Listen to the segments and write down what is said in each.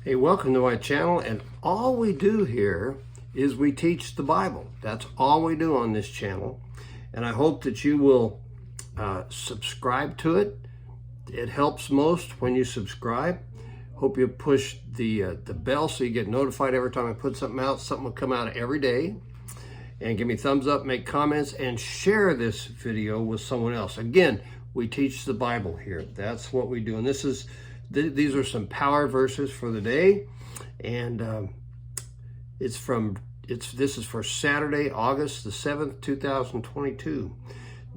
Hey, welcome to my channel, and all we do here is we teach the Bible. That's all we do on this channel, and I hope that you will subscribe to it. It helps most when you subscribe. Hope you push the bell so you get notified every time I put something out. Something will come out every day. And give me thumbs up, make comments, and share this video with someone else. Again, we teach the Bible here. That's what we do. And these are some power verses for the day. And this is for Saturday, August the 7th, 2022.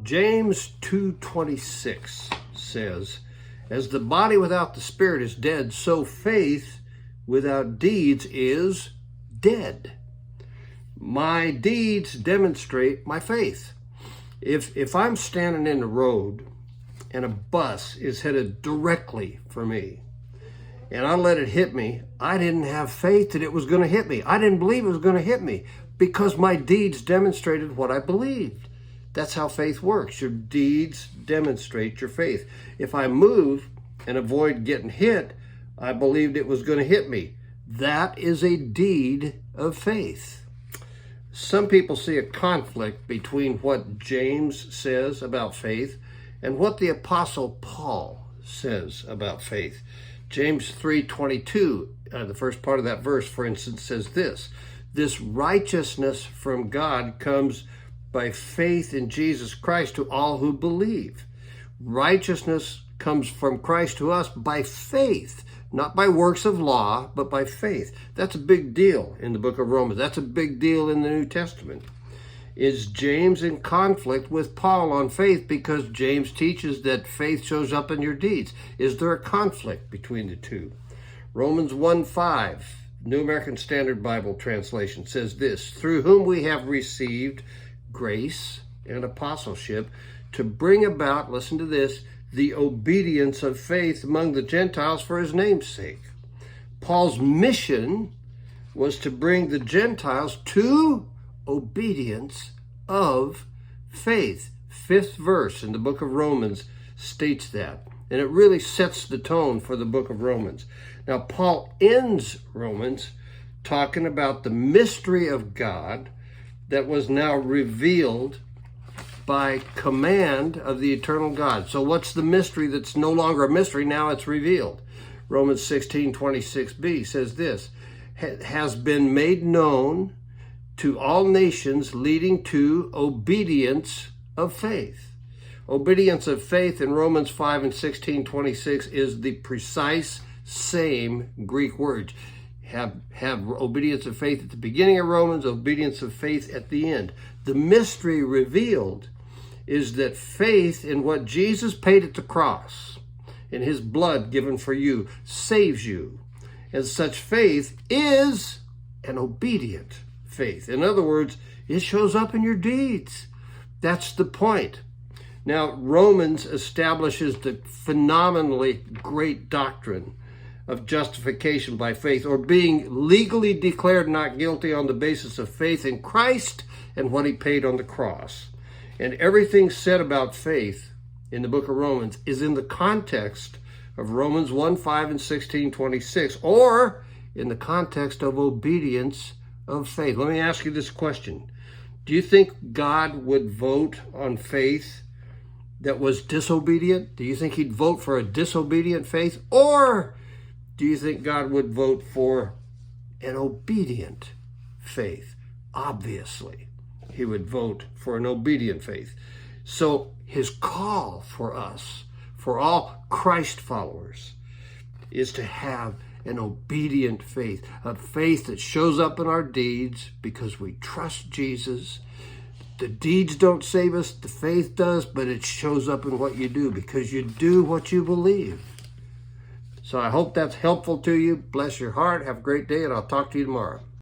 James 2:26 says, "As the body without the spirit is dead, so faith without deeds is dead." My deeds demonstrate my faith. If I'm standing in the road and a bus is headed directly for me and I let it hit me, I didn't have faith that it was going to hit me. I didn't believe it was going to hit me because my deeds demonstrated what I believed. That's how faith works. Your deeds demonstrate your faith. If I move and avoid getting hit, I believed it was going to hit me. That is a deed of faith. Some people see a conflict between what James says about faith and what the Apostle Paul says about faith. James 3:22, the first part of that verse, for instance, says this righteousness from God comes by faith in Jesus Christ to all who believe. Righteousness comes from Christ to us by faith, not by works of law, but by faith. That's a big deal in the book of Romans. That's a big deal in the New Testament. Is James in conflict with Paul on faith because James teaches that faith shows up in your deeds? Is there a conflict between the two? Romans 1:5, New American Standard Bible translation says this, "Through whom we have received grace and apostleship to bring about," listen to this, "the obedience of faith among the Gentiles for his name's sake." Paul's mission was to bring the Gentiles to obedience of faith. 5th verse in the book of Romans states that. And it really sets the tone for the book of Romans. Now, Paul ends Romans talking about the mystery of God that was now revealed by command of the eternal God. So what's the mystery that's no longer a mystery? Now it's revealed. Romans 16:26b says this, "has been made known to all nations, leading to obedience of faith." Obedience of faith in Romans 5 and 16:26 is the precise same Greek words. Have obedience of faith at the beginning of Romans, obedience of faith at the end. The mystery revealed is that faith in what Jesus paid at the cross, in his blood given for you, saves you. And such faith is an obedient faith. In other words, it shows up in your deeds. That's the point. Now, Romans establishes the phenomenally great doctrine of justification by faith, or being legally declared not guilty on the basis of faith in Christ and what he paid on the cross. And everything said about faith in the book of Romans is in the context of Romans 1:5 and 16:26, or in the context of obedience of faith. Let me ask you this question. Do you think God would vote on faith that was disobedient? Do you think he'd vote for a disobedient faith? Or do you think God would vote for an obedient faith? Obviously, he would vote for an obedient faith. So his call for us, for all Christ followers, is to have an obedient faith, a faith that shows up in our deeds because we trust Jesus. The deeds don't save us, the faith does, but it shows up in what you do because you do what you believe. So I hope that's helpful to you. Bless your heart. Have a great day, and I'll talk to you tomorrow.